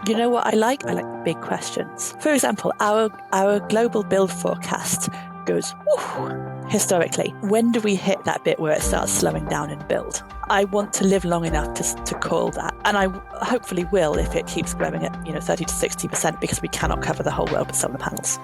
You know what I like? I like big questions. For example, our global build forecast goes historically. When do we hit that bit where it starts slowing down in build? I want to live long enough to call that. And I hopefully will if it keeps growing at 30 to 60% because we cannot cover the whole world with solar panels.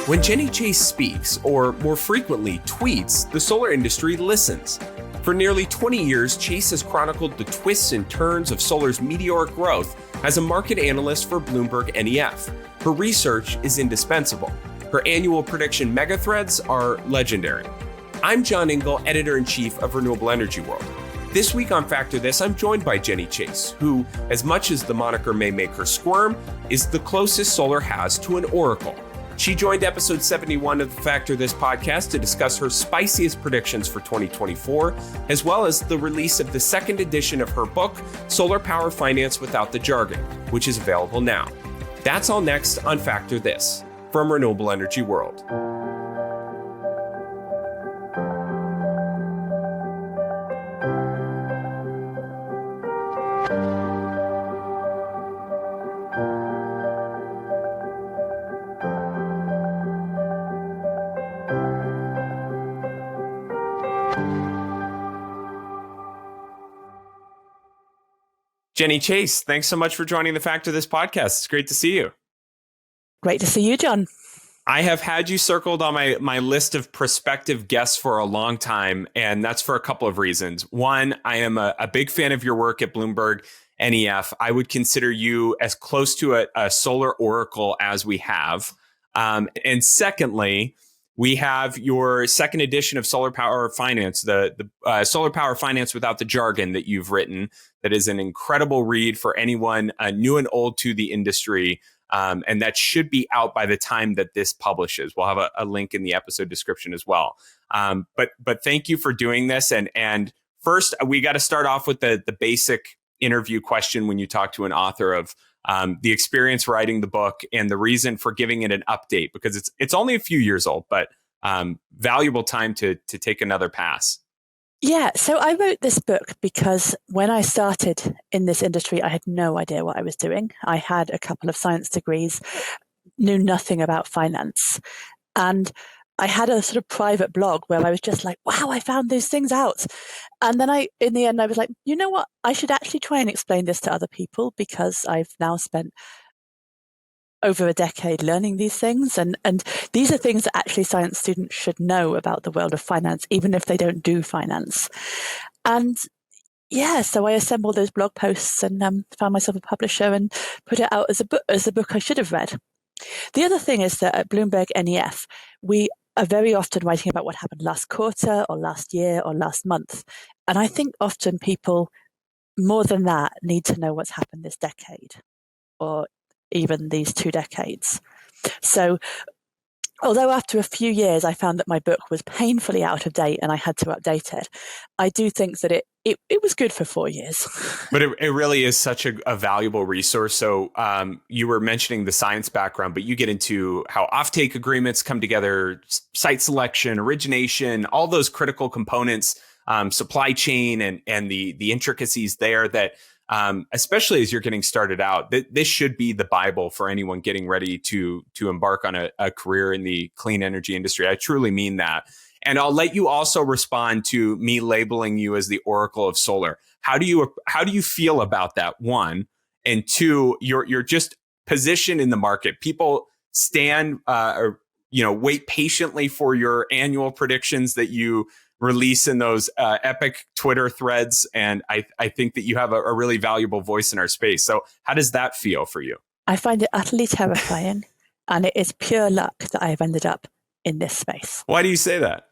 When Jenny Chase speaks, or more frequently tweets, the solar industry listens. For nearly 20 years, Chase has chronicled the twists and turns of solar's meteoric growth as a market analyst for BloombergNEF. Her research is indispensable. Her annual prediction megathreads are legendary. I'm John Engel, editor-in-chief of Renewable Energy World. This week on Factor This, I'm joined by Jenny Chase, who, as much as the moniker may make her squirm, is the closest solar has to an oracle. She joined episode 71 of the Factor This podcast to discuss her spiciest predictions for 2024, as well as the release of the second edition of her book, Solar Power Finance Without the Jargon, which is available now. That's all next on Factor This from Renewable Energy World. Jenny Chase, thanks so much for joining the Factor This podcast. It's great to see you. Great to see you, John. I have had you circled on my list of prospective guests for a long time, and that's for a couple of reasons. One, I am a big fan of your work at BloombergNEF. I would consider you as close to a solar oracle as we have. And secondly, we have your second edition of Solar Power Finance, the Solar Power Finance Without the Jargon that you've written. That is an incredible read for anyone new and old to the industry. And that should be out by the time that this publishes. We'll have a link in the episode description as well. But thank you for doing this. And first, we got to start off with the basic interview question when you talk to an author of the experience writing the book and the reason for giving it an update, because it's only a few years old, but valuable time to take another pass. Yeah, so I wrote this book because when I started in this industry, I had no idea what I was doing. I had a couple of science degrees, knew nothing about finance. And I had a sort of private blog where I was just like, wow, I found those things out. And then in the end, I was like, you know what? I should actually try and explain this to other people because I've now spent over a decade learning these things. And these are things that actually science students should know about the world of finance, even if they don't do finance. And yeah, so I assembled those blog posts and found myself a publisher and put it out as a book I should have read. The other thing is that at BloombergNEF, we are very often writing about what happened last quarter or last year or last month. And I think often people, more than that, need to know what's happened this decade or even these 2 decades. So although after a few years I found that my book was painfully out of date and I had to update it, I do think that it was good for 4 years. But it really is such a valuable resource. So you were mentioning the science background, but you get into how offtake agreements come together, site selection, origination, all those critical components, supply chain and the intricacies there that especially as you're getting started out, this should be the Bible for anyone getting ready to embark on a career in the clean energy industry. I truly mean that. And I'll let you also respond to me labeling you as the Oracle of Solar. How do you feel about that? One, and two, your just position in the market. People stand or wait patiently for your annual predictions that you release in those epic Twitter threads. And I think that you have a really valuable voice in our space. So how does that feel for you? I find it utterly terrifying. And it is pure luck that I've ended up in this space. Why do you say that?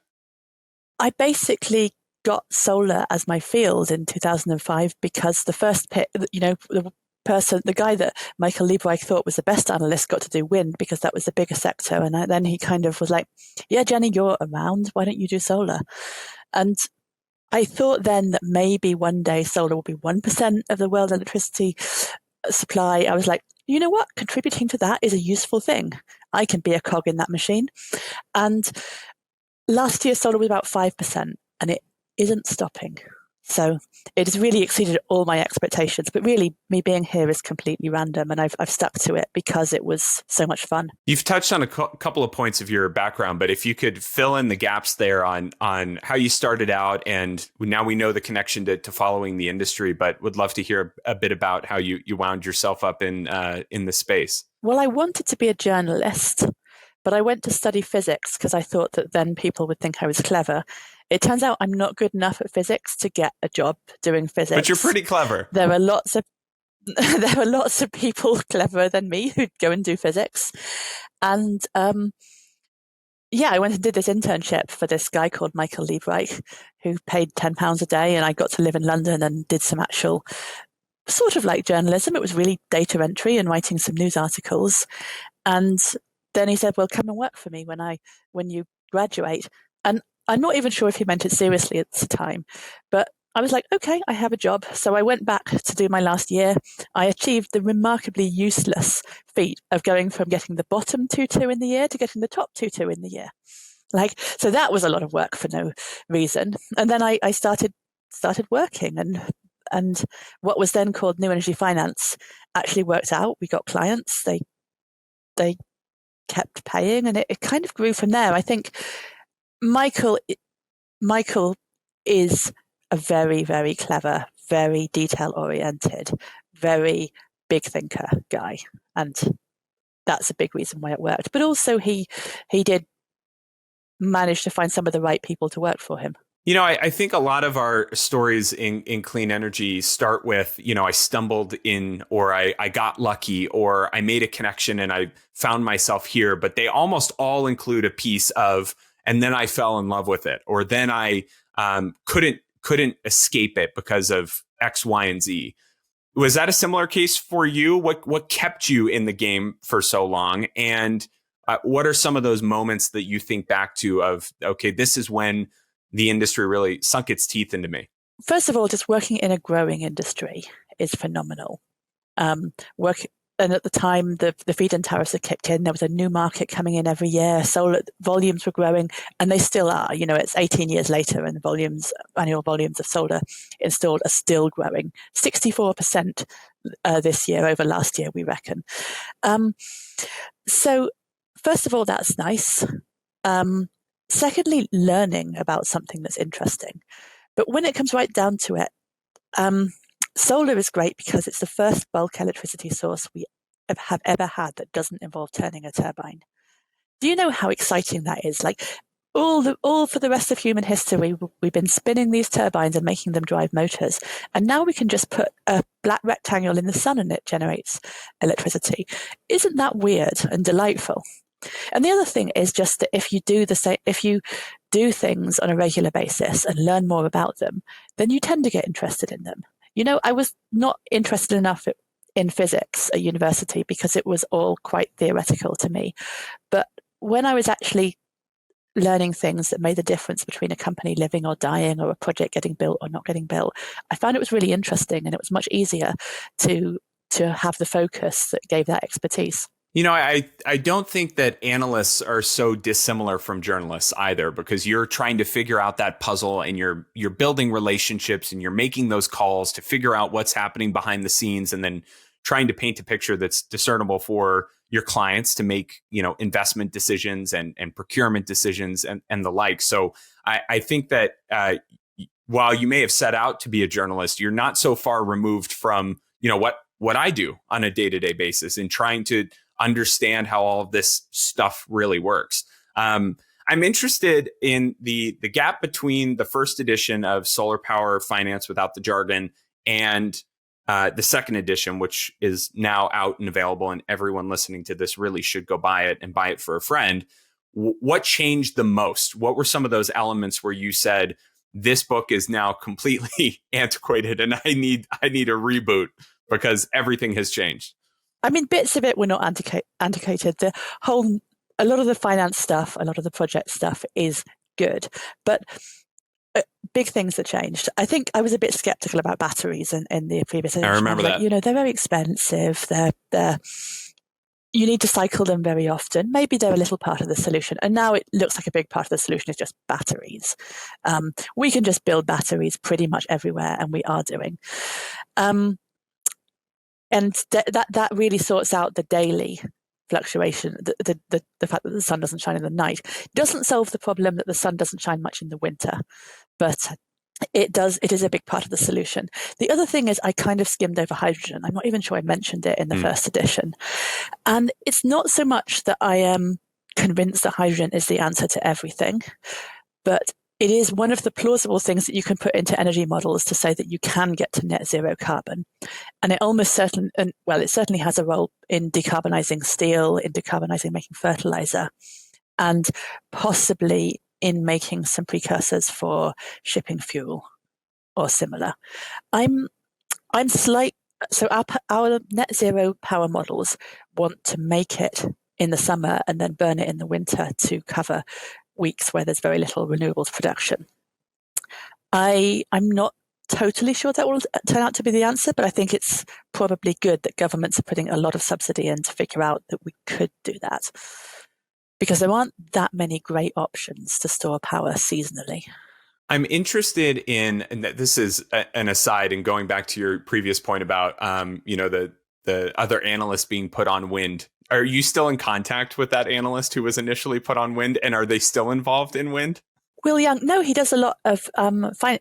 I basically got solar as my field in 2005 because the first the guy that Michael Liebreich thought was the best analyst got to do wind because that was the bigger sector. And then he kind of was like, yeah, Jenny, you're around. Why don't you do solar? And I thought then that maybe one day solar will be 1% of the world electricity supply. I was like, you know what? Contributing to that is a useful thing. I can be a cog in that machine. And last year, solar was about 5%, and it isn't stopping. So it has really exceeded all my expectations. But really, me being here is completely random, and I've stuck to it because it was so much fun. You've touched on a couple of points of your background, but if you could fill in the gaps there on how you started out, and now we know the connection to following the industry, but would love to hear a bit about how you wound yourself up in the space. Well, I wanted to be a journalist, but I went to study physics because I thought that then people would think I was clever. It turns out I'm not good enough at physics to get a job doing physics. But you're pretty clever. There are lots of people cleverer than me who'd go and do physics. And I went and did this internship for this guy called Michael Liebreich, who paid £10 a day, and I got to live in London and did some actual sort of like journalism. It was really data entry and writing some news articles. And then he said, well, come and work for me when you graduate. And I'm not even sure if he meant it seriously at the time, but I was like, okay, I have a job. So I went back to do my last year. I achieved the remarkably useless feat of going from getting the bottom 2-2 in the year to getting the top 2-2 in the year. So that was a lot of work for no reason. And then I started working, and what was then called New Energy Finance actually worked out. We got clients. They kept paying, and it kind of grew from there. I think Michael is a very, very clever, very detail-oriented, very big thinker guy. And that's a big reason why it worked. But also he did manage to find some of the right people to work for him. I think a lot of our stories in clean energy start with, I stumbled in, or I got lucky, or I made a connection and I found myself here. But they almost all include a piece of, and then I fell in love with it, or then I couldn't escape it because of X, Y, and Z. Was that a similar case for you? What kept you in the game for so long? And what are some of those moments that you think back to of, okay, this is when the industry really sunk its teeth into me? First of all, just working in a growing industry is phenomenal. And at the time, the feed-in tariffs had kicked in. There was a new market coming in every year. Solar volumes were growing, and they still are. It's 18 years later, and annual volumes of solar installed are still growing. 64% this year over last year, we reckon. So, first of all, that's nice. Secondly, learning about something that's interesting. But when it comes right down to it, solar is great because it's the first bulk electricity source we have ever had that doesn't involve turning a turbine. Do you know how exciting that is? Like all for the rest of human history, we've been spinning these turbines and making them drive motors. And now we can just put a black rectangle in the sun and it generates electricity. Isn't that weird and delightful? And the other thing is just that if you do things on a regular basis and learn more about them, then you tend to get interested in them. I was not interested enough in physics at university because it was all quite theoretical to me. But when I was actually learning things that made the difference between a company living or dying, or a project getting built or not getting built, I found it was really interesting, and it was much easier to have the focus that gave that expertise. I don't think that analysts are so dissimilar from journalists either, because you're trying to figure out that puzzle, and you're building relationships, and you're making those calls to figure out what's happening behind the scenes, and then trying to paint a picture that's discernible for your clients to make, investment decisions and procurement decisions and the like. So I think that while you may have set out to be a journalist, you're not so far removed from, what I do on a day-to-day basis in trying to understand how all of this stuff really works. I'm interested in the gap between the first edition of Solar Power Finance Without the Jargon and the second edition, which is now out and available, and everyone listening to this really should go buy it and buy it for a friend. What changed the most? What were some of those elements where you said, this book is now completely antiquated and I need a reboot because everything has changed? I mean, bits of it were not antiquated. A lot of the finance stuff, a lot of the project stuff is good, but big things that changed. I think I was a bit skeptical about batteries in the previous edition. I remember that. They're very expensive. You need to cycle them very often. Maybe they're a little part of the solution. And now it looks like a big part of the solution is just batteries. We can just build batteries pretty much everywhere, and we are doing. And that really sorts out the daily fluctuation, the fact that the sun doesn't shine in the night. Doesn't solve the problem that the sun doesn't shine much in the winter, but it is a big part of the solution. The other thing is I kind of skimmed over hydrogen. I'm not even sure I mentioned it in the first edition. And it's not so much that I am convinced that hydrogen is the answer to everything, but it is one of the plausible things that you can put into energy models to say that you can get to net zero carbon. And it almost certainly, it certainly has a role in decarbonizing steel, in decarbonizing making fertilizer, and possibly in making some precursors for shipping fuel or similar. So our net zero power models want to make it in the summer and then burn it in the winter to cover weeks where there's very little renewables production. I'm not totally sure that will turn out to be the answer, but I think it's probably good that governments are putting a lot of subsidy in to figure out that we could do that, because there aren't that many great options to store power seasonally. I'm interested in, and this is an aside, and going back to your previous point about, the other analysts being put on wind. Are you still in contact with that analyst who was initially put on wind, and are they still involved in wind? Will Young, no, he does a lot of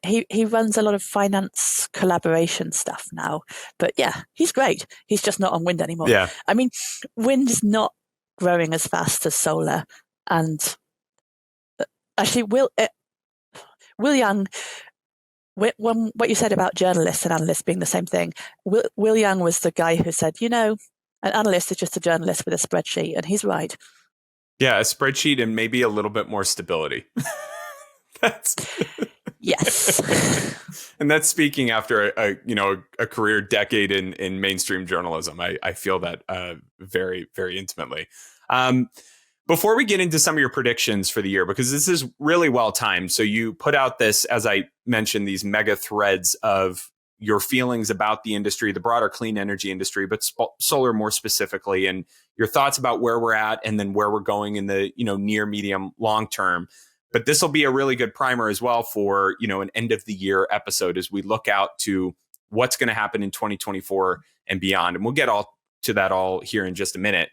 he runs a lot of finance collaboration stuff now. But yeah, he's great. He's just not on wind anymore. Yeah, I mean, wind is not growing as fast as solar, and actually, Will Young. What you said about journalists and analysts being the same thing, Will Young was the guy who said, an analyst is just a journalist with a spreadsheet, and he's right. Yeah, a spreadsheet and maybe a little bit more stability. Yes. And that's speaking after a career decade in mainstream journalism. I feel that very, very intimately. Before we get into some of your predictions for the year, because this is really well timed. So you put out this, as I mentioned, these mega threads of your feelings about the industry, the broader clean energy industry, but solar more specifically, and your thoughts about where we're at and then where we're going in the near, medium, long term. But this will be a really good primer as well for an end of the year episode as we look out to what's going to happen in 2024 and beyond. And we'll get all to that all here in just a minute.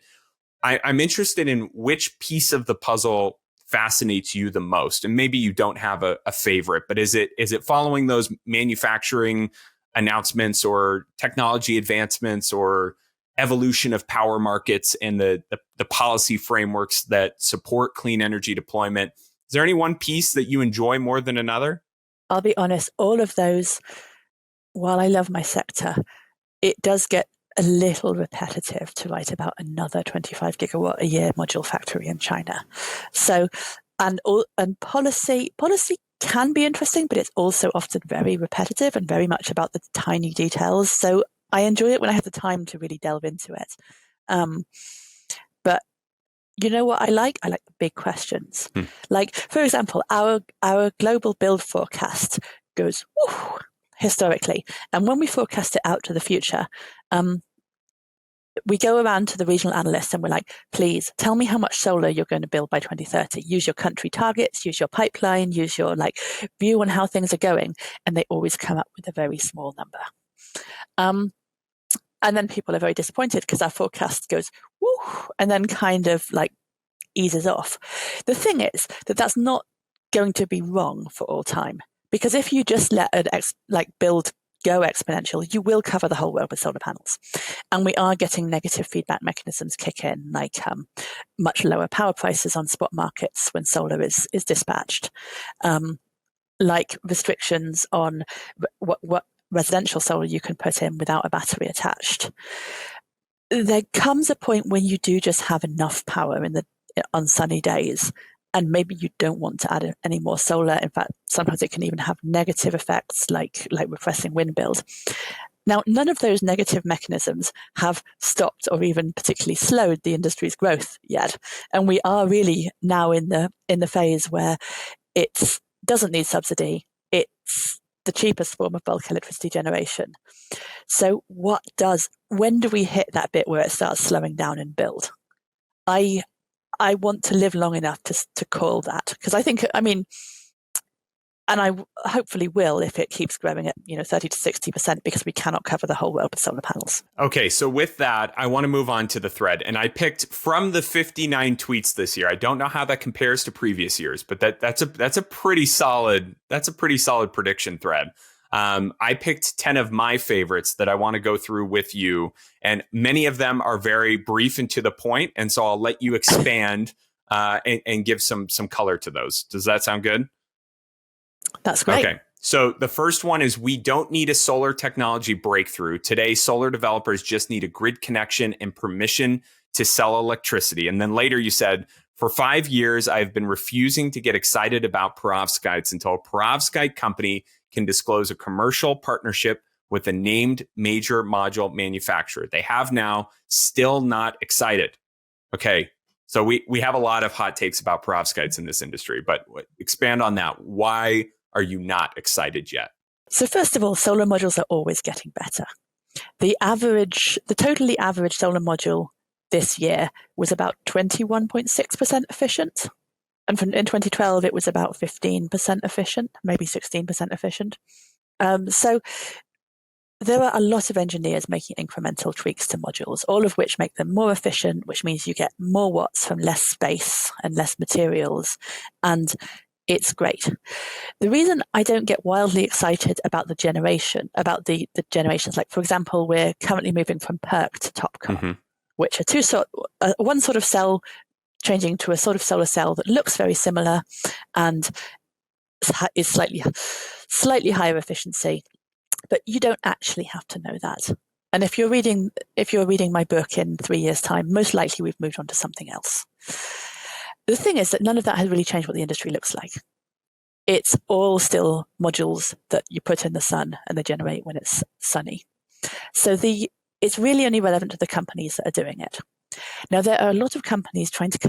I'm interested in which piece of the puzzle fascinates you the most. And maybe you don't have a favorite, but is it following those manufacturing announcements or technology advancements or evolution of power markets and the policy frameworks that support clean energy deployment? Is there any one piece that you enjoy more than another? I'll be honest, all of those, while I love my sector, it does get a little repetitive to write about another 25 gigawatt a year module factory in China. So, and policy can be interesting, but it's also often very repetitive and very much about the tiny details. So I enjoy it when I have the time to really delve into it. But you know what I like? I like the big questions. Like, for example, our global build forecast goes historically. And when we forecast it out to the future, we go around to the regional analysts and we're like, please tell me how much solar you're going to build by 2030. Use your country targets, use your pipeline, use your view on how things are going. And they always come up with a very small number. And then people are very disappointed because our forecast goes, and then kind of eases off. The thing is that that's not going to be wrong for all time. Because if you just let build go exponential, you will cover the whole world with solar panels. And we are getting negative feedback mechanisms kick in, like much lower power prices on spot markets when solar is dispatched, like restrictions on what residential solar you can put in without a battery attached. There comes a point when you do just have enough power on sunny days, and maybe you don't want to add any more solar. In fact, sometimes it can even have negative effects like repressing wind build. Now, none of those negative mechanisms have stopped or even particularly slowed the industry's growth yet. And we are really now in the phase where it doesn't need subsidy. It's the cheapest form of bulk electricity generation. So what does when do we hit that bit where it starts slowing down in build? I want to live long enough to call that, because I think, and I hopefully will if it keeps growing at 30 to 60%, because we cannot cover the whole world with solar panels. Okay, so with that, I want to move on to the thread, and I picked from the 59 tweets this year. I don't know how that compares to previous years, but that's a pretty solid prediction thread. I picked 10 of my favorites that I want to go through with you, and many of them are very brief and to the point, and so I'll let you expand and give some color to those. Does that sound good? That's great. Okay. So the first one is, we don't need a solar technology breakthrough. Today, solar developers just need a grid connection and permission to sell electricity. And then later you said, for 5 years, I've been refusing to get excited about perovskites until a perovskite company can disclose a commercial partnership with a named major module manufacturer. They have now, still not excited. Okay. So we have a lot of hot takes about perovskites in this industry, but expand on that. Why are you not excited yet? So first of all, solar modules are always getting better. The totally average solar module this year was about 21.6% efficient. And in 2012, it was about 15% efficient, maybe 16% efficient. So there are a lot of engineers making incremental tweaks to modules, all of which make them more efficient, which means you get more watts from less space and less materials. And it's great. The reason I don't get wildly excited about the generations, like, for example, we're currently moving from PERC to TOPCon, which are one sort of cell changing to a sort of solar cell that looks very similar and is slightly higher efficiency, but you don't actually have to know that. And if you're reading my book in 3 years' time, most likely we've moved on to something else. The thing is that none of that has really changed what the industry looks like. It's all still modules that you put in the sun and they generate when it's sunny. So it's really only relevant to the companies that are doing it. Now, there are a lot of companies trying to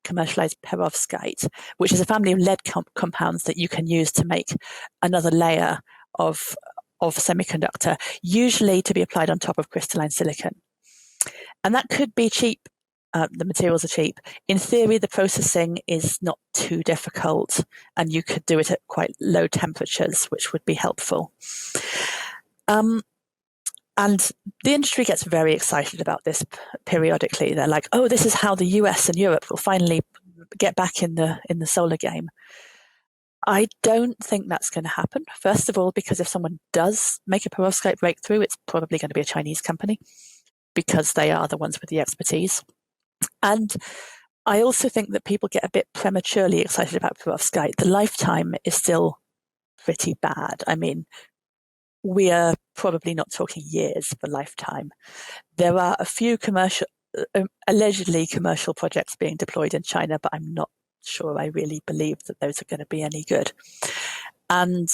commercialize perovskite, which is a family of lead compounds that you can use to make another layer of semiconductor, usually to be applied on top of crystalline silicon. And that could be cheap. The materials are cheap. In theory, the processing is not too difficult, and you could do it at quite low temperatures, which would be helpful. And the industry gets very excited about this periodically. They're like, oh, this is how the US and Europe will finally get back in the solar game. I don't think that's going to happen. First of all, because if someone does make a perovskite breakthrough, it's probably going to be a Chinese company, because they are the ones with the expertise. And I also think that people get a bit prematurely excited about perovskite. The lifetime is still pretty bad. I mean, we are probably not talking years for lifetime. There are a few allegedly commercial projects being deployed in China, but I'm not sure I really believe that those are going to be any good. And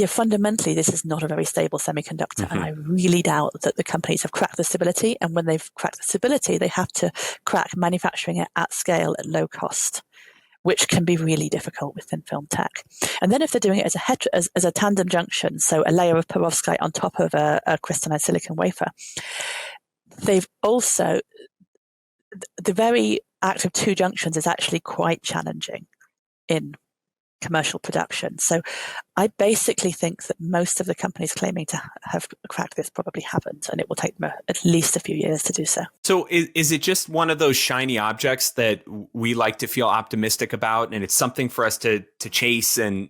fundamentally, this is not a very stable semiconductor, and I really doubt that the companies have cracked the stability. And when they've cracked the stability, they have to crack manufacturing it at scale at low cost, which can be really difficult with thin film tech. And then if they're doing it as a tandem junction, so a layer of perovskite on top of a crystalline silicon wafer, they've also, the very act of two junctions is actually quite challenging in commercial production. So I basically think that most of the companies claiming to have cracked this probably haven't, and it will take them at least a few years to do so. So is it just one of those shiny objects that we like to feel optimistic about, and it's something for us to chase and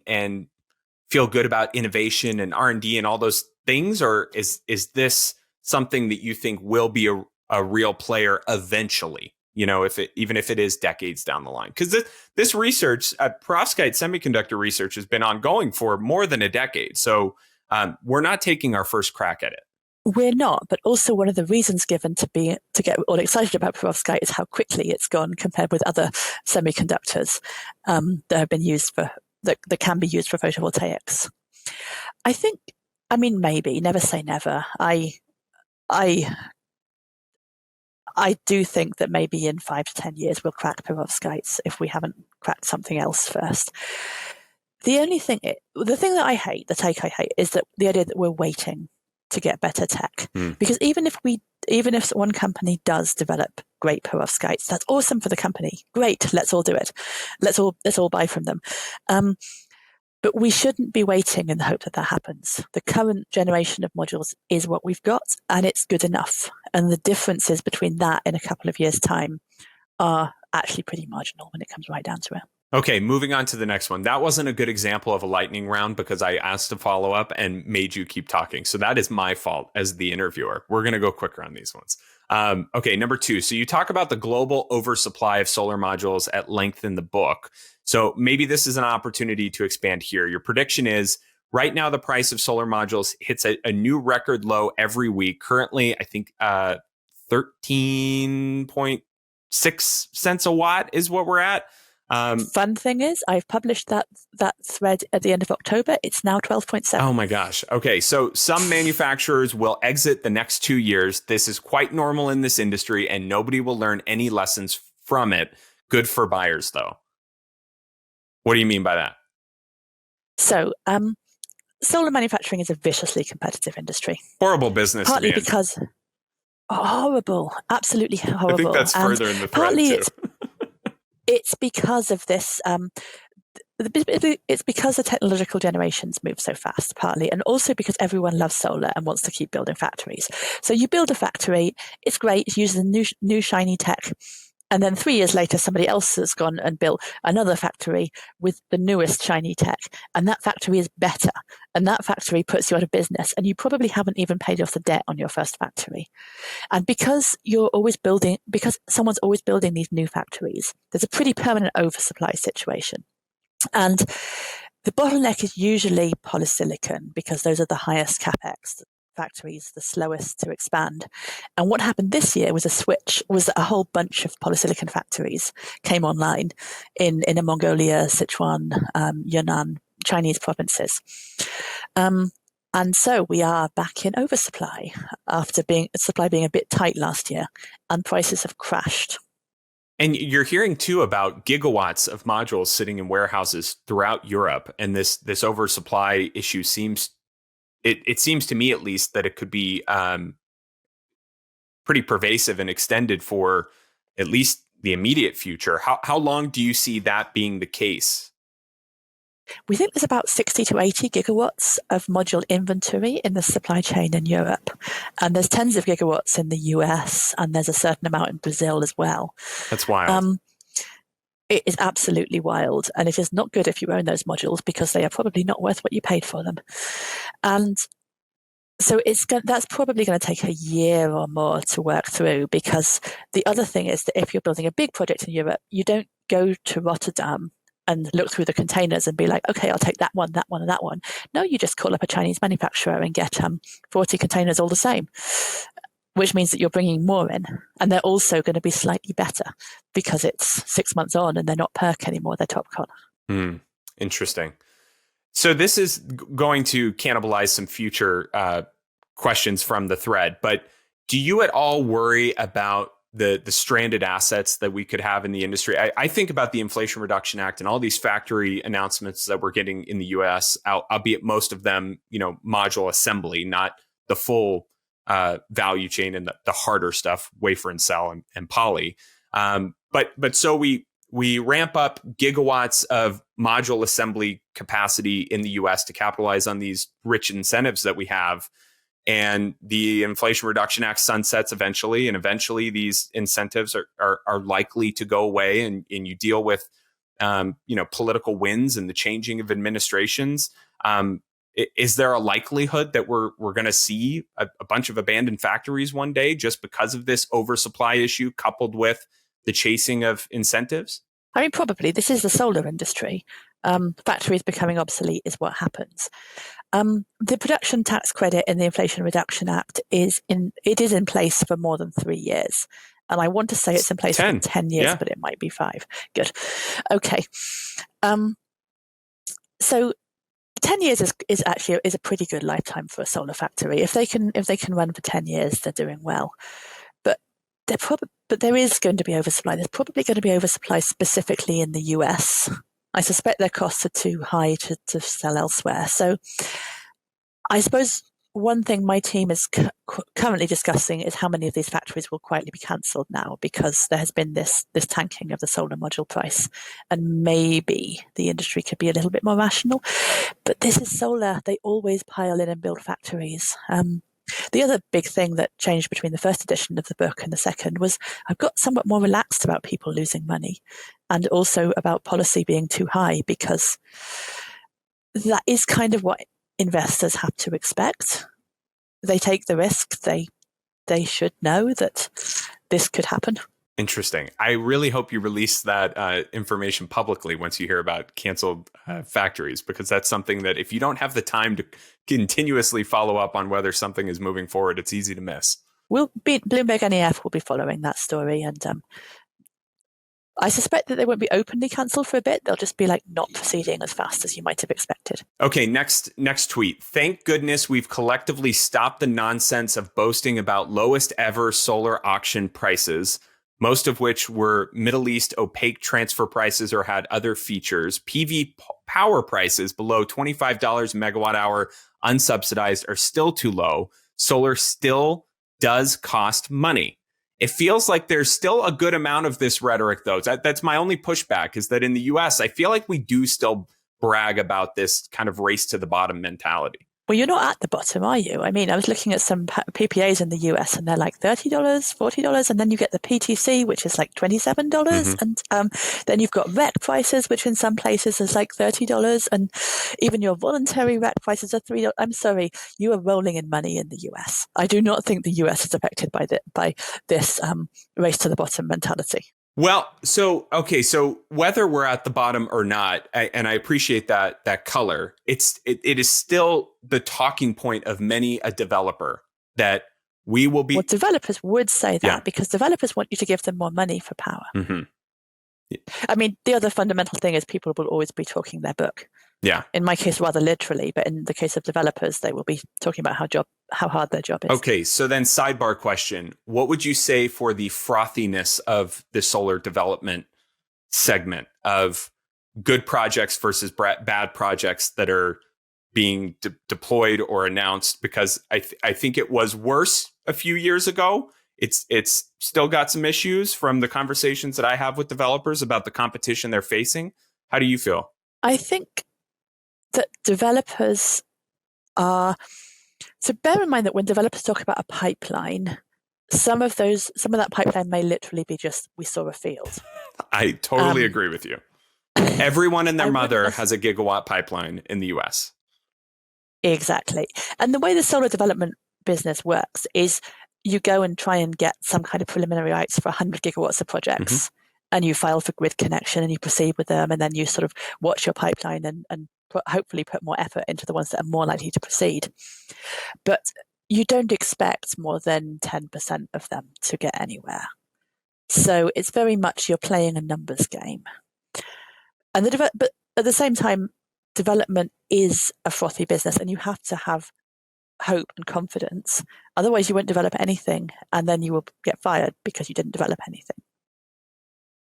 feel good about innovation and R&D and all those things? Or is this something that you think will be a real player eventually? Even if it is decades down the line, because this research, perovskite semiconductor research, has been ongoing for more than a decade. So we're not taking our first crack at it. We're not, but also one of the reasons given to get all excited about perovskite is how quickly it's gone compared with other semiconductors that have been used that can be used for photovoltaics. I think, maybe, never say never. I do think that maybe in 5 to 10 years we'll crack perovskites if we haven't cracked something else first. The thing that I hate, the take I hate, is that the idea that we're waiting to get better tech. Because even if one company does develop great perovskites, that's awesome for the company. Great, let's all do it. Let's all buy from them. But we shouldn't be waiting in the hope that happens. The current generation of modules is what we've got, and it's good enough. And the differences between that in a couple of years' time are actually pretty marginal when it comes right down to it. Okay, moving on to the next one. That wasn't a good example of a lightning round because I asked to follow up and made you keep talking. So that is my fault as the interviewer. We're going to go quicker on these ones. Okay, number 2. So you talk about the global oversupply of solar modules at length in the book. So maybe this is an opportunity to expand here. Your prediction is right now the price of solar modules hits a new record low every week. Currently, I think 13.6 cents a watt is what we're at. Fun thing is, I've published that thread at the end of October. It's now 12.7. Oh my gosh. Okay. So some manufacturers will exit the next 2 years. This is quite normal in this industry and nobody will learn any lessons from it. Good for buyers though. What do you mean by that? So, solar manufacturing is a viciously competitive industry. Horrible business. Partly because horrible, absolutely horrible. I think that's further in the thread too. It's because of this. It's because the technological generations move so fast, partly, and also because everyone loves solar and wants to keep building factories. So you build a factory, it's great, it uses the new shiny tech, and then 3 years later, somebody else has gone and built another factory with the newest shiny tech, and that factory is better, and that factory puts you out of business, and you probably haven't even paid off the debt on your first factory. And because someone's always building these new factories, there's a pretty permanent oversupply situation. And the bottleneck is usually polysilicon because those are the highest capex factories, the slowest to expand. And what happened this year was a whole bunch of polysilicon factories came online in Mongolia, Sichuan, Yunnan, Chinese provinces. And so we are back in oversupply after supply being a bit tight last year, and prices have crashed. And you're hearing too about gigawatts of modules sitting in warehouses throughout Europe, and this oversupply issue seems to me at least that it could be pretty pervasive and extended for at least the immediate future. How long do you see that being the case? We think there's about 60 to 80 gigawatts of module inventory in the supply chain in Europe. And there's tens of gigawatts in the US, and there's a certain amount in Brazil as well. That's wild. It is absolutely wild. And it is not good if you own those modules because they are probably not worth what you paid for them. And so that's probably going to take a year or more to work through, because the other thing is that if you're building a big project in Europe, you don't go to Rotterdam and look through the containers and be like, okay, I'll take that one, and that one. No, you just call up a Chinese manufacturer and get 40 containers all the same, which means that you're bringing more in. And they're also going to be slightly better because it's 6 months on and they're not PERC anymore, they're TOPCon. Interesting. So this is going to cannibalize some future questions from the thread, but do you at all worry about the stranded assets that we could have in the industry? I think about the Inflation Reduction Act and all these factory announcements that we're getting in the US, albeit most of them, module assembly, not the full value chain and the harder stuff, wafer and cell and poly. But so we ramp up gigawatts of module assembly capacity in the US to capitalize on these rich incentives that we have. And the Inflation Reduction Act sunsets eventually, and eventually these incentives are likely to go away, and you deal with political wins and the changing of administrations. Is there a likelihood that we're going to see a bunch of abandoned factories one day just because of this oversupply issue coupled with the chasing of incentives? I mean, probably. This is the solar industry. Factories becoming obsolete is what happens. The production tax credit in the Inflation Reduction Act is in place for more than 3 years. And I want to say it's in place for 10 years, but it might be 5. Good. Okay. So 10 years is actually a pretty good lifetime for a solar factory. If they can run for 10 years, they're doing well. But there is going to be oversupply. There's probably going to be oversupply specifically in the US. I suspect their costs are too high to sell elsewhere. So I suppose one thing my team is currently discussing is how many of these factories will quietly be cancelled now, because there has been this tanking of the solar module price, and maybe the industry could be a little bit more rational. But this is solar; they always pile in and build factories. The other big thing that changed between the first edition of the book and the second was I've got somewhat more relaxed about people losing money, and also about policy being too high, because that is kind of what investors have to expect. They take the risk. They should know that this could happen. Interesting. I really hope you release that information publicly once you hear about canceled factories, because that's something that if you don't have the time to continuously follow up on whether something is moving forward, it's easy to miss. BloombergNEF will be following that story, and I suspect that they won't be openly cancelled for a bit. They'll just be like not proceeding as fast as you might have expected. Okay, next tweet. Thank goodness we've collectively stopped the nonsense of boasting about lowest ever solar auction prices, most of which were Middle East opaque transfer prices or had other features. PV power prices below $25 a megawatt hour unsubsidized are still too low. Solar still does cost money. It feels like there's still a good amount of this rhetoric, though. That's my only pushback, is that in the US, I feel like we do still brag about this kind of race to the bottom mentality. Well, you're not at the bottom, are you? I mean, I was looking at some PPAs in the US and they're like $30, $40, and then you get the PTC, which is like $27. Mm-hmm. And then you've got REC prices, which in some places is like $30, and even your voluntary REC prices are $3. I'm sorry, you are rolling in money in the US. I do not think the US is affected by this race to the bottom mentality. Well, so whether we're at the bottom or not, and I appreciate that color, it is still the talking point of many a developer that we will be. Well, developers would say that because developers want you to give them more money for power. Mm-hmm. Yeah. I mean, the other fundamental thing is people will always be talking their book. Yeah. In my case, rather literally, but in the case of developers, they will be talking about how hard their job is. Okay, so then sidebar question. What would you say for the frothiness of the solar development segment of good projects versus bad projects that are being deployed or announced? Because I think it was worse a few years ago. It's still got some issues from the conversations that I have with developers about the competition they're facing. How do you feel? I think that developers are... So bear in mind that when developers talk about a pipeline, some of that pipeline may literally be just, we saw a field. I totally agree with you. Everyone and their mother has a gigawatt pipeline in the US. Exactly. And the way the solar development business works is you go and try and get some kind of preliminary rights for 100 gigawatts of projects. Mm-hmm. And you file for grid connection and you proceed with them. And then you sort of watch your pipeline and hopefully put more effort into the ones that are more likely to proceed. But you don't expect more than 10% of them to get anywhere. So it's very much you're playing a numbers game. And but at the same time, development is a frothy business, and you have to have hope and confidence. Otherwise, you won't develop anything, and then you will get fired because you didn't develop anything.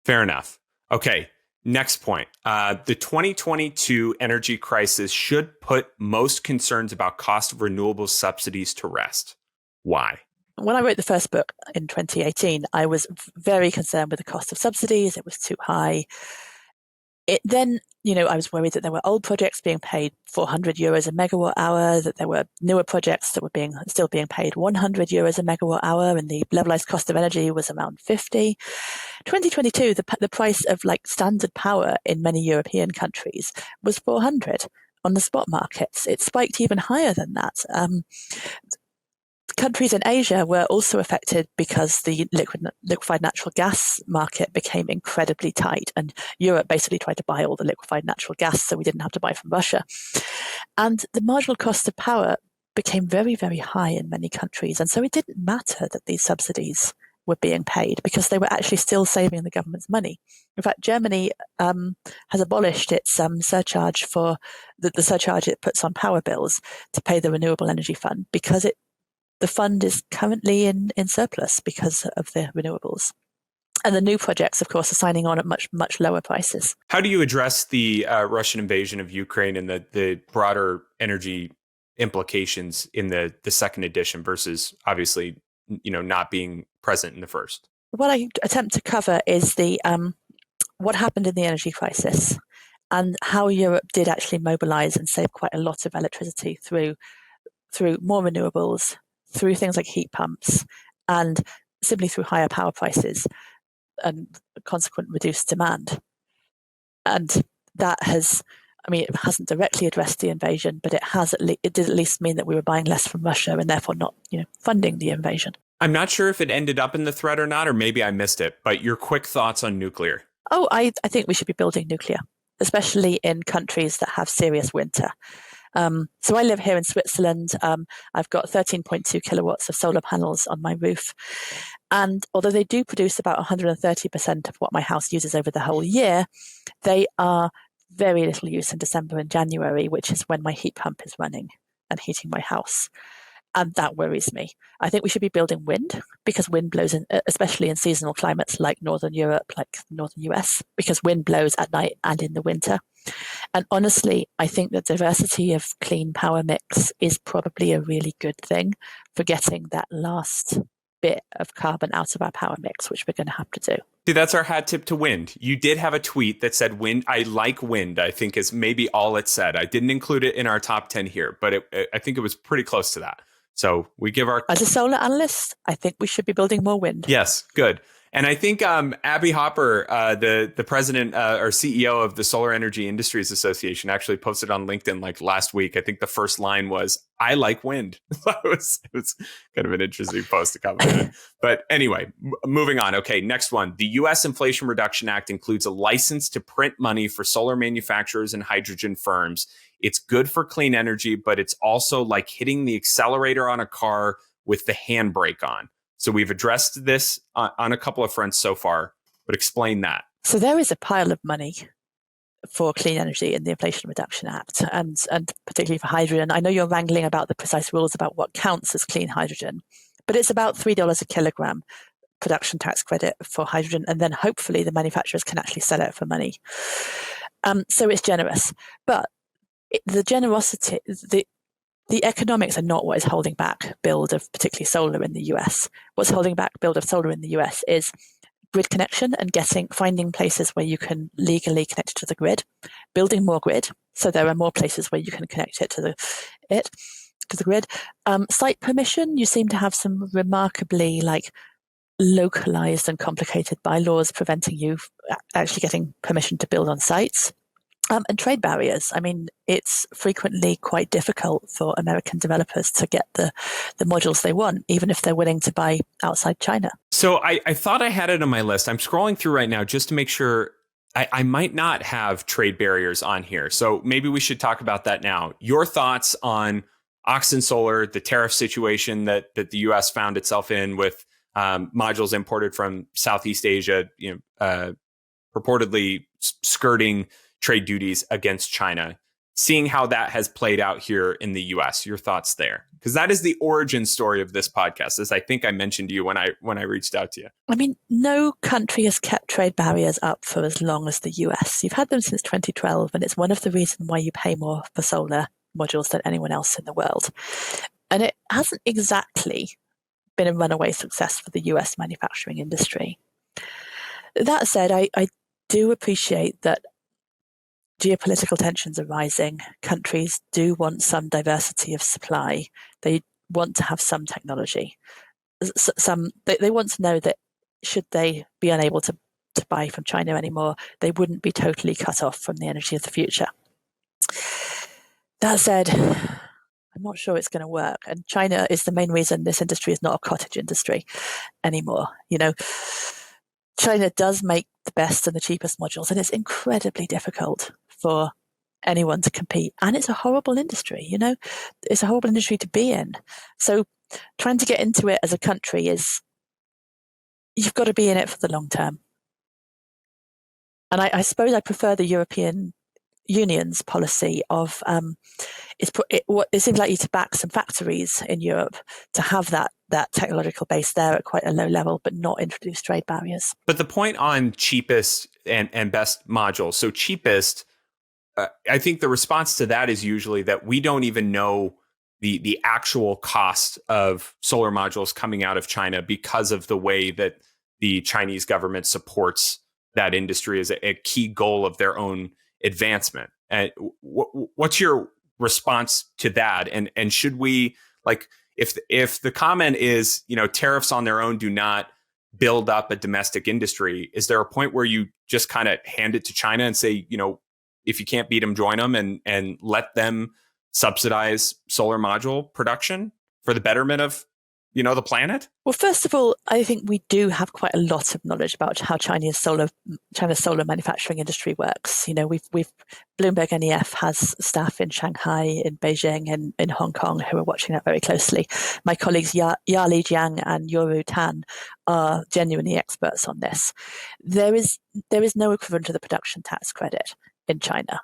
Fair enough. Okay. Next point. The 2022 energy crisis should put most concerns about cost of renewable subsidies to rest. Why? When I wrote the first book in 2018, I was very concerned with the cost of subsidies. It was too high. Then, I was worried that there were old projects being paid 400 euros a megawatt hour, that there were newer projects that were still being paid 100 euros a megawatt hour, and the levelized cost of energy was around 50. 2022, the price of standard power in many European countries was 400 on the spot markets. It spiked even higher than that. Countries in Asia were also affected because the liquefied natural gas market became incredibly tight, and Europe basically tried to buy all the liquefied natural gas so we didn't have to buy from Russia. And the marginal cost of power became very, very high in many countries. And so it didn't matter that these subsidies were being paid because they were actually still saving the government's money. In fact, Germany has abolished its surcharge for the surcharge it puts on power bills to pay the Renewable Energy Fund because the fund is currently in surplus because of the renewables. And the new projects, of course, are signing on at much, much lower prices. How do you address the Russian invasion of Ukraine and the broader energy implications in the second edition versus obviously, not being present in the first? What I attempt to cover is the what happened in the energy crisis and how Europe did actually mobilize and save quite a lot of electricity through more renewables, through things like heat pumps, and simply through higher power prices and consequent reduced demand. And that has, I mean, it hasn't directly addressed the invasion, but it did at least mean that we were buying less from Russia and therefore not, funding the invasion. I'm not sure if it ended up in the threat or not, or maybe I missed it, but your quick thoughts on nuclear. Oh, I think we should be building nuclear, especially in countries that have serious winter. So I live here in Switzerland. I've got 13.2 kilowatts of solar panels on my roof. And although they do produce about 130% of what my house uses over the whole year, they are very little use in December and January, which is when my heat pump is running and heating my house. And that worries me. I think we should be building wind because wind blows, especially in seasonal climates like Northern Europe, like Northern US, because wind blows at night and in the winter. And honestly, I think the diversity of clean power mix is probably a really good thing for getting that last bit of carbon out of our power mix, which we're going to have to do. See, that's our hat tip to wind. You did have a tweet that said wind. I like wind, I think is maybe all it said. I didn't include it in our top 10 here, but I think it was pretty close to that. So we give our... As a solar analyst, I think we should be building more wind. Yes, good. And I think Abby Hopper, the president or CEO of the Solar Energy Industries Association, actually posted on LinkedIn like last week. I think the first line was, "I like wind." it was kind of an interesting post to comment. But anyway, moving on. Okay, next one. The U.S. Inflation Reduction Act includes a license to print money for solar manufacturers and hydrogen firms. It's good for clean energy, but it's also like hitting the accelerator on a car with the handbrake on. So we've addressed this on a couple of fronts so far, but explain that. So there is a pile of money for clean energy in the Inflation Reduction Act, and particularly for hydrogen. I know you're wrangling about the precise rules about what counts as clean hydrogen, but it's about $3 a kilogram production tax credit for hydrogen, and then hopefully the manufacturers can actually sell it for money. So it's generous, but the generosity, the economics are not what is holding back build of particularly solar in the US. What's holding back build of solar in the US is grid connection and finding places where you can legally connect it to the grid, building more grid. So there are more places where you can connect it to the grid. Site permission, you seem to have some remarkably localized and complicated bylaws preventing you actually getting permission to build on sites. And trade barriers. I mean, it's frequently quite difficult for American developers to get the modules they want, even if they're willing to buy outside China. So I thought I had it on my list. I'm scrolling through right now just to make sure. I might not have trade barriers on here. So maybe we should talk about that now. Your thoughts on Oxen Solar, the tariff situation that the U.S. found itself in with modules imported from Southeast Asia, purportedly skirting trade duties against China, seeing how that has played out here in the US. Your thoughts there? Because that is the origin story of this podcast, as I think I mentioned to you when I reached out to you. I mean, no country has kept trade barriers up for as long as the US. You've had them since 2012, and it's one of the reasons why you pay more for solar modules than anyone else in the world. And it hasn't exactly been a runaway success for the US manufacturing industry. That said, I do appreciate that geopolitical tensions are rising. Countries do want some diversity of supply. They want to have some technology. They want to know that should they be unable to buy from China anymore, they wouldn't be totally cut off from the energy of the future. That said, I'm not sure it's going to work. And China is the main reason this industry is not a cottage industry anymore. China does make the best and the cheapest modules, and it's incredibly difficult for anyone to compete. And it's a horrible industry, It's a horrible industry to be in. So trying to get into it as a country you've got to be in it for the long term. And I suppose I prefer the European Union's policy of it seems likely to back some factories in Europe to have that technological base there at quite a low level, but not introduce trade barriers. But the point on cheapest and best modules, so cheapest, I think the response to that is usually that we don't even know the actual cost of solar modules coming out of China because of the way that the Chinese government supports that industry as a key goal of their own advancement. And what's your response to that? And should we, like, if the comment is, tariffs on their own do not build up a domestic industry, is there a point where you just kind of hand it to China and say, if you can't beat them, join them and let them subsidize solar module production for the betterment of, the planet? Well, first of all, I think we do have quite a lot of knowledge about how China's solar manufacturing industry works. We've BloombergNEF has staff in Shanghai, in Beijing, and in Hong Kong who are watching that very closely. My colleagues Yali Jiang and Yoru Tan are genuinely experts on this. There is no equivalent to the production tax credit in China.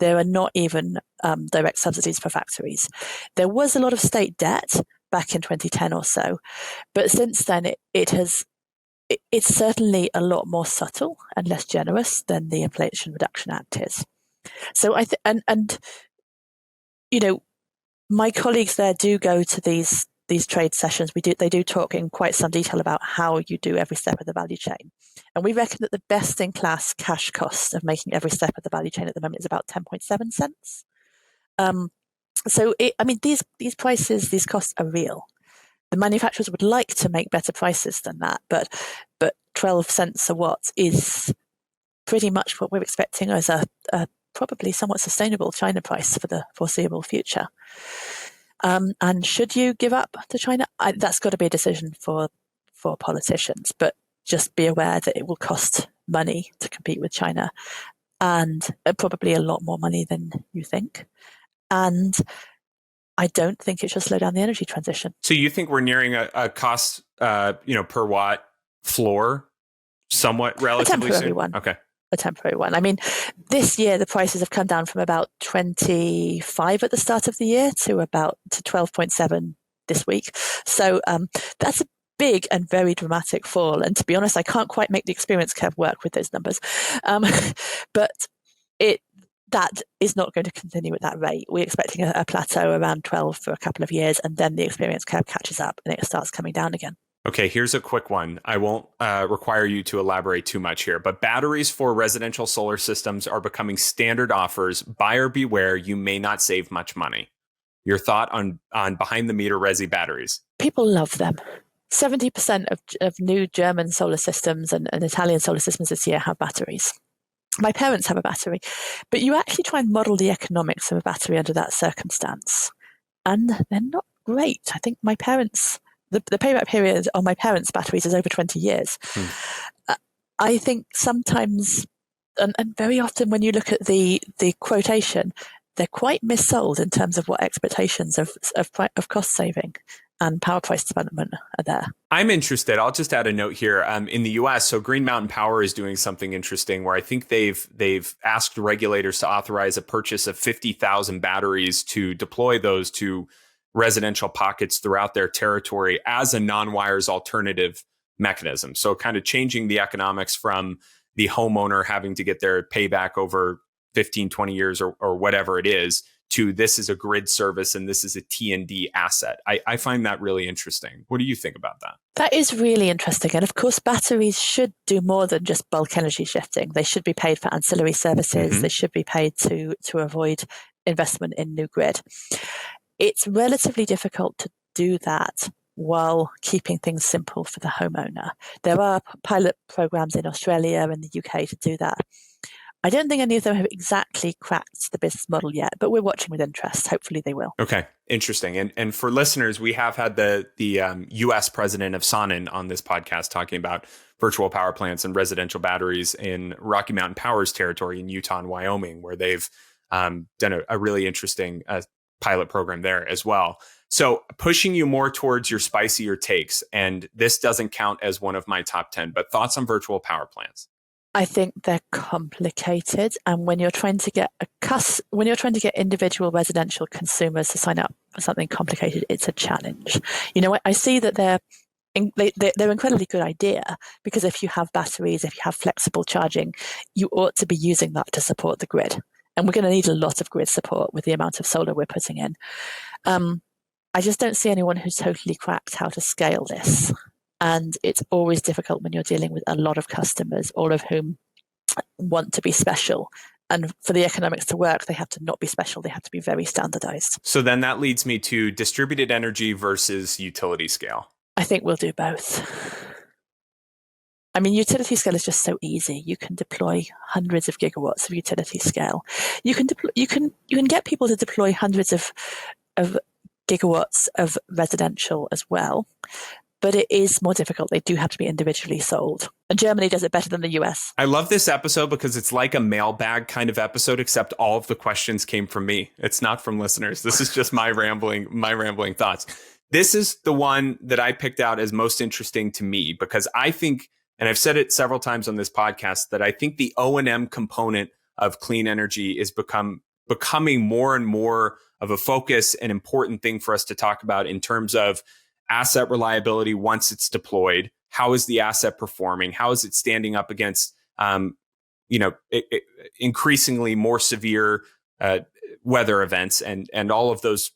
There are not even direct subsidies for factories. There was a lot of state debt back in 2010 or so, but since then it's certainly a lot more subtle and less generous than the Inflation Reduction Act is. So my colleagues there do go to these trade sessions. They do talk in quite some detail about how you do every step of the value chain, and we reckon that the best in class cash cost of making every step of the value chain at the moment is about 10.7 cents. So these prices, these costs are real. The manufacturers would like to make better prices than that, but 12 cents a watt is pretty much what we're expecting as a probably somewhat sustainable China price for the foreseeable future. And should you give up to China? That's got to be a decision for politicians, but just be aware that it will cost money to compete with China, and probably a lot more money than you think. And I don't think it should slow down the energy transition. So you think we're nearing a cost, per watt floor, somewhat relatively soon? One. Okay. A temporary one. I mean, this year the prices have come down from about 25 at the start of the year to 12.7 this week. So that's a big and very dramatic fall. And to be honest, I can't quite make the experience curve work with those numbers. But that is not going to continue at that rate. We're expecting a plateau around 12 for a couple of years, and then the experience curve catches up and it starts coming down again. Okay, here's a quick one. I won't require you to elaborate too much here, but batteries for residential solar systems are becoming standard offers. Buyer beware, you may not save much money. Your thought on behind the meter resi batteries? People love them. 70% of new German solar systems and Italian solar systems this year have batteries. My parents have a battery, but you actually try and model the economics of a battery under that circumstance, and they're not great. I think my parents, the payback period on my parents' batteries is over 20 years. I think sometimes, and very often when you look at the quotation, they're quite missold in terms of what expectations of cost saving and power price development are there. I'm interested. I'll just add a note here. In the U.S., so Green Mountain Power is doing something interesting where I think they've asked regulators to authorize a purchase of 50,000 batteries to deploy those to residential pockets throughout their territory as a non-wires alternative mechanism. So kind of changing the economics from the homeowner having to get their payback over 15, 20 years or whatever it is, to this is a grid service and this is a T&D asset. I find that really interesting. What do you think about that? That is really interesting. And of course, batteries should do more than just bulk energy shifting. They should be paid for ancillary services. Mm-hmm. They should be paid to avoid investment in new grid. It's relatively difficult to do that while keeping things simple for the homeowner. There are pilot programs in Australia and the UK to do that. I don't think any of them have exactly cracked the business model yet, but we're watching with interest. Hopefully they will. Okay, interesting. And for listeners, we have had the U.S. president of Sonnen on this podcast talking about virtual power plants and residential batteries in Rocky Mountain Power's territory in Utah and Wyoming, where they've done a really interesting pilot program there as well. So pushing you more towards your spicier takes, and this doesn't count as one of my top 10, but thoughts on virtual power plants? I think they're complicated, and when you're trying to get individual residential consumers to sign up for something complicated, it's a challenge. I see that they're an incredibly good idea, because if you have batteries, if you have flexible charging, you ought to be using that to support the grid, and we're going to need a lot of grid support with the amount of solar we're putting in. I just don't see anyone who's totally cracked how to scale this. And it's always difficult when you're dealing with a lot of customers, all of whom want to be special. And for the economics to work, they have to not be special. They have to be very standardized. So then that leads me to distributed energy versus utility scale. I think we'll do both. I mean, utility scale is just so easy. You can deploy hundreds of gigawatts of utility scale. You can get people to deploy hundreds of gigawatts of residential as well. But it is more difficult. They do have to be individually sold. And Germany does it better than the US. I love this episode because it's like a mailbag kind of episode, except all of the questions came from me. It's not from listeners. This is just my rambling thoughts. This is the one that I picked out as most interesting to me because I think, and I've said it several times on this podcast, that I think the O&M component of clean energy is becoming more and more of a focus and important thing for us to talk about in terms of asset reliability once it's deployed. How is the asset performing? How is it standing up against, increasingly more severe weather events and all of those,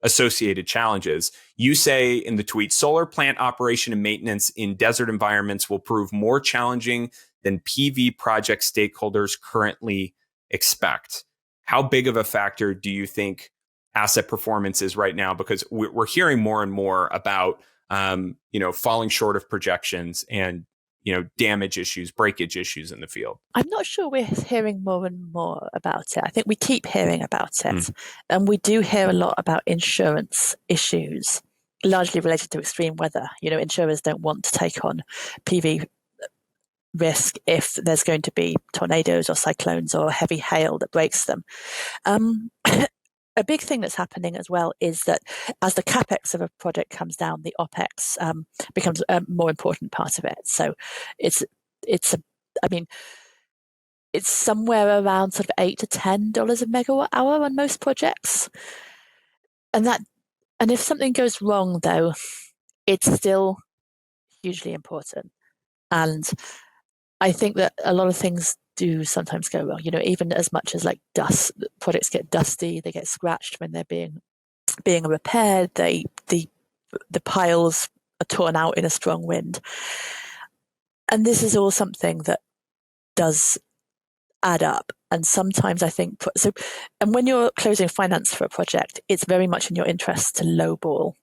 associated challenges? You say in the tweet, solar plant operation and maintenance in desert environments will prove more challenging than PV project stakeholders currently expect. How big of a factor do you think asset performance is right now? Because we're hearing more and more about, falling short of projections and, damage issues, breakage issues in the field. I'm not sure we're hearing more and more about it. I think we keep hearing about it. And we do hear a lot about insurance issues, largely related to extreme weather. Insurers don't want to take on PV risk if there's going to be tornadoes or cyclones or heavy hail that breaks them. A big thing that's happening as well is that as the capex of a project comes down, the opex becomes a more important part of it. So it's somewhere around sort of $8 to $10 a megawatt hour on most projects, and if something goes wrong, though, it's still hugely important. And I think that a lot of things do sometimes go wrong, even as much as like dust. Products get dusty, they get scratched when they're being repaired, the piles are torn out in a strong wind. And this is all something that does add up. And sometimes I think and when you're closing finance for a project, it's very much in your interest to lowball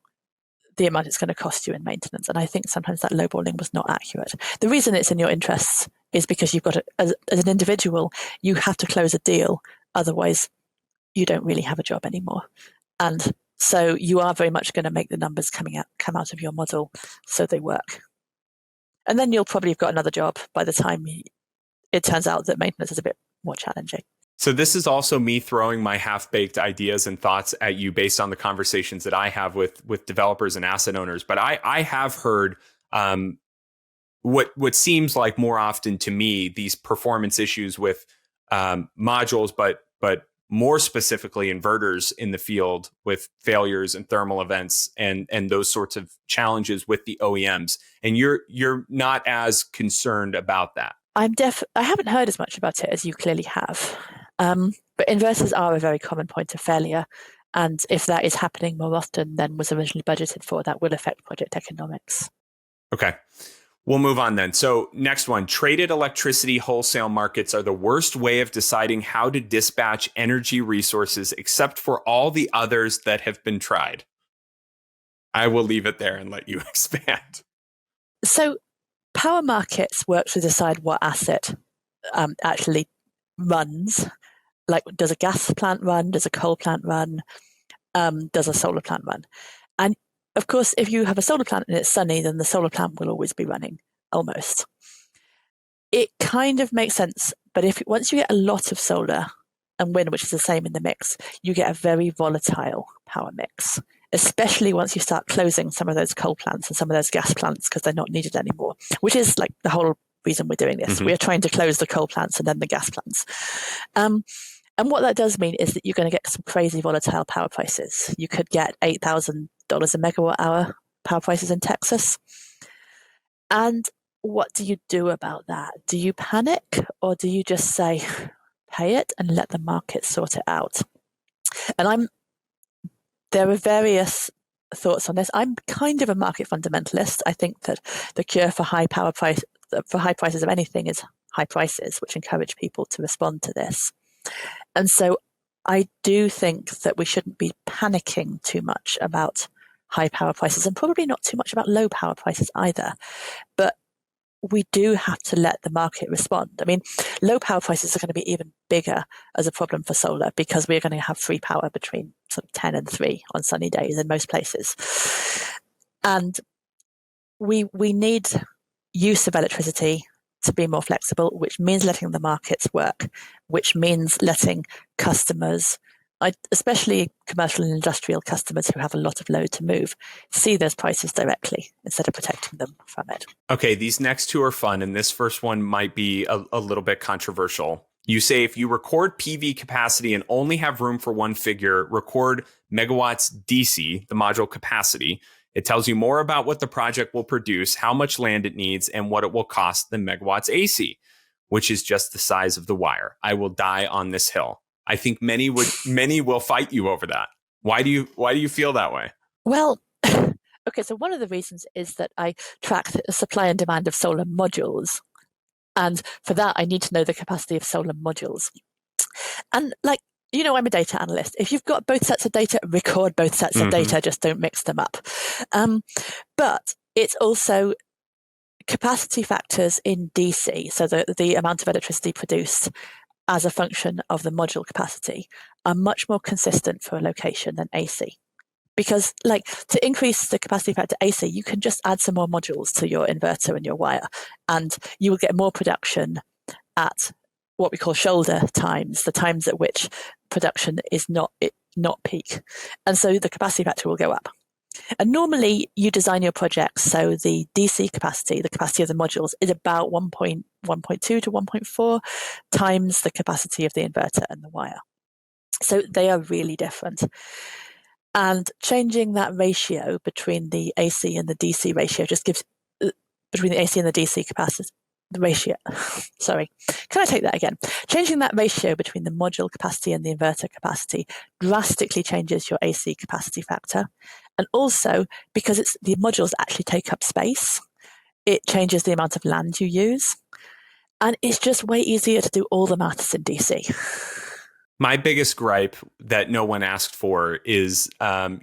the amount it's going to cost you in maintenance. And I think sometimes that lowballing was not accurate. The reason it's in your interests is because you've got as an individual, you have to close a deal. Otherwise, you don't really have a job anymore. And so you are very much going to make the numbers come out of your model so they work. And then you'll probably have got another job by the time it turns out that maintenance is a bit more challenging. So this is also me throwing my half-baked ideas and thoughts at you based on the conversations that I have with developers and asset owners. But I have heard what seems like more often to me these performance issues with modules, but more specifically inverters in the field with failures and thermal events and those sorts of challenges with the OEMs. And you're not as concerned about that. I haven't heard as much about it as you clearly have. But inverters are a very common point of failure. And if that is happening more often than was originally budgeted for, that will affect project economics. Okay. We'll move on then. So next one, traded electricity wholesale markets are the worst way of deciding how to dispatch energy resources, except for all the others that have been tried. I will leave it there and let you expand. So power markets work to decide what asset actually runs. Like, does a gas plant run? Does a coal plant run? Does a solar plant run? And of course, if you have a solar plant and it's sunny, then the solar plant will always be running, almost. It kind of makes sense, but once you get a lot of solar and wind, which is the same in the mix, you get a very volatile power mix, especially once you start closing some of those coal plants and some of those gas plants because they're not needed anymore, which is like the whole reason we're doing this. Mm-hmm. We are trying to close the coal plants and then the gas plants. And what that does mean is that you're going to get some crazy volatile power prices. You could get $8,000 a megawatt hour power prices in Texas. And what do you do about that? Do you panic, or do you just say, pay it and let the market sort it out? And there are various thoughts on this. I'm kind of a market fundamentalist. I think that the cure for high prices of anything is high prices, which encourage people to respond to this. And so I do think that we shouldn't be panicking too much about high power prices, and probably not too much about low power prices either. But we do have to let the market respond. I mean, low power prices are going to be even bigger as a problem for solar, because we're going to have free power between sort of 10 and 3 on sunny days in most places. And we need use of electricity to be more flexible, which means letting the markets work, which means letting customers, especially commercial and industrial customers who have a lot of load to move, see those prices directly instead of protecting them from it. Okay, these next two are fun, and this first one might be a little bit controversial. You say if you record PV capacity and only have room for one figure, record megawatts DC, the module capacity. It tells you more about what the project will produce, how much land it needs, and what it will cost than megawatts AC, which is just the size of the wire. I will die on this hill. I think many will fight you over that. Why do you feel that way? Well, okay, so one of the reasons is that I track the supply and demand of solar modules. And for that, I need to know the capacity of solar modules. And I'm a data analyst. If you've got both sets of data, record both sets of data, just don't mix them up. But it's also capacity factors in DC, so the amount of electricity produced as a function of the module capacity, are much more consistent for a location than AC. Because to increase the capacity factor AC, you can just add some more modules to your inverter and your wire, and you will get more production at what we call shoulder times, the times at which production is not peak. And so the capacity factor will go up. And normally you design your projects so the DC capacity, the capacity of the modules, is about 1.2 to 1.4 times the capacity of the inverter and the wire. So they are really different. And changing that ratio between the AC and the DC ratio just gives, between the AC and the DC capacity, the ratio, sorry, can I take that again? Changing that ratio between the module capacity and the inverter capacity drastically changes your AC capacity factor. And also, because the modules actually take up space, it changes the amount of land you use. And it's just way easier to do all the maths in DC. My biggest gripe that no one asked for is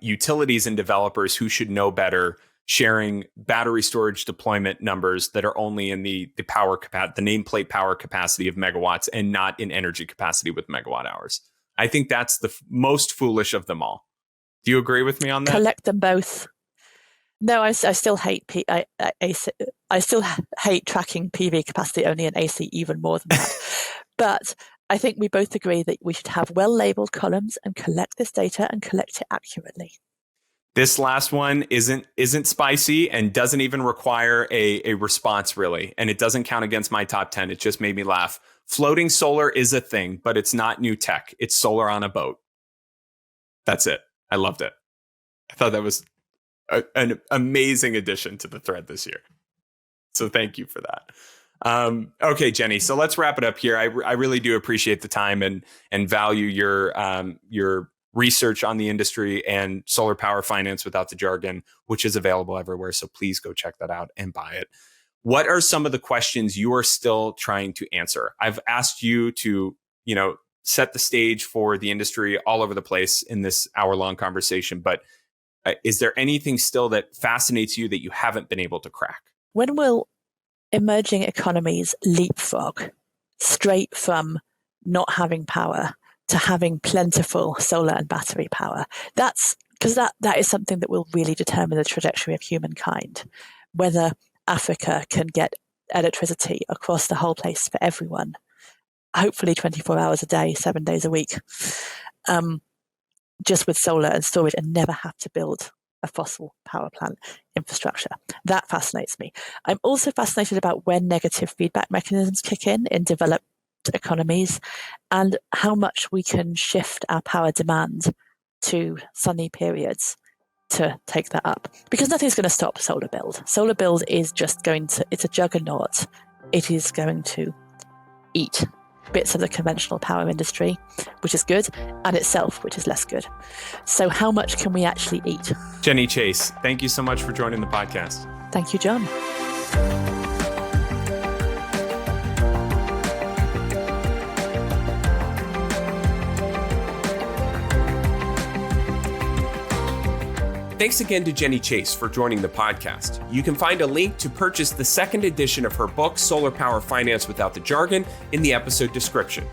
utilities and developers who should know better sharing battery storage deployment numbers that are only in the nameplate power capacity of megawatts and not in energy capacity with megawatt hours. I think that's the most foolish of them all. Do you agree with me on that? Collect them both. No, I still hate AC. I still hate tracking PV capacity only in AC even more than that. But I think we both agree that we should have well-labeled columns and collect this data and collect it accurately. This last one isn't spicy and doesn't even require a response, really. And it doesn't count against my top 10. It just made me laugh. Floating solar is a thing, but it's not new tech. It's solar on a boat. That's it. I loved it. I thought that was an amazing addition to the thread this year. So thank you for that. Okay, Jenny. So let's wrap it up here. I really do appreciate the time and value your research on the industry and solar power finance without the jargon, which is available everywhere. So please go check that out and buy it. What are some of the questions you are still trying to answer? I've asked you to, set the stage for the industry all over the place in this hour-long conversation, but is there anything still that fascinates you that you haven't been able to crack? When will emerging economies leapfrog straight from not having power to having plentiful solar and battery power? That's because that is something that will really determine the trajectory of humankind. Whether Africa can get electricity across the whole place for everyone, hopefully 24 hours a day, 7 days a week, just with solar and storage, and never have to build a fossil power plant infrastructure. That fascinates me. I'm also fascinated about when negative feedback mechanisms kick in developed economies, and how much we can shift our power demand to sunny periods to take that up. Because nothing's going to stop solar build. Solar build is just it's a juggernaut. It is going to eat. bits of the conventional power industry, which is good, and itself, which is less good. So how much can we actually eat? Jenny Chase, thank you so much for joining the podcast. Thank you, John. Thanks again to Jenny Chase for joining the podcast. You can find a link to purchase the second edition of her book, Solar Power Finance Without the Jargon, in the episode description.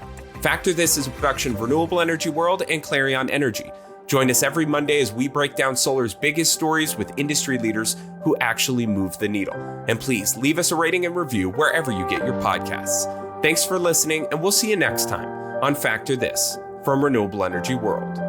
Factor This is a production of Renewable Energy World and Clarion Energy. Join us every Monday as we break down solar's biggest stories with industry leaders who actually move the needle. And please leave us a rating and review wherever you get your podcasts. Thanks for listening, and we'll see you next time on Factor This from Renewable Energy World.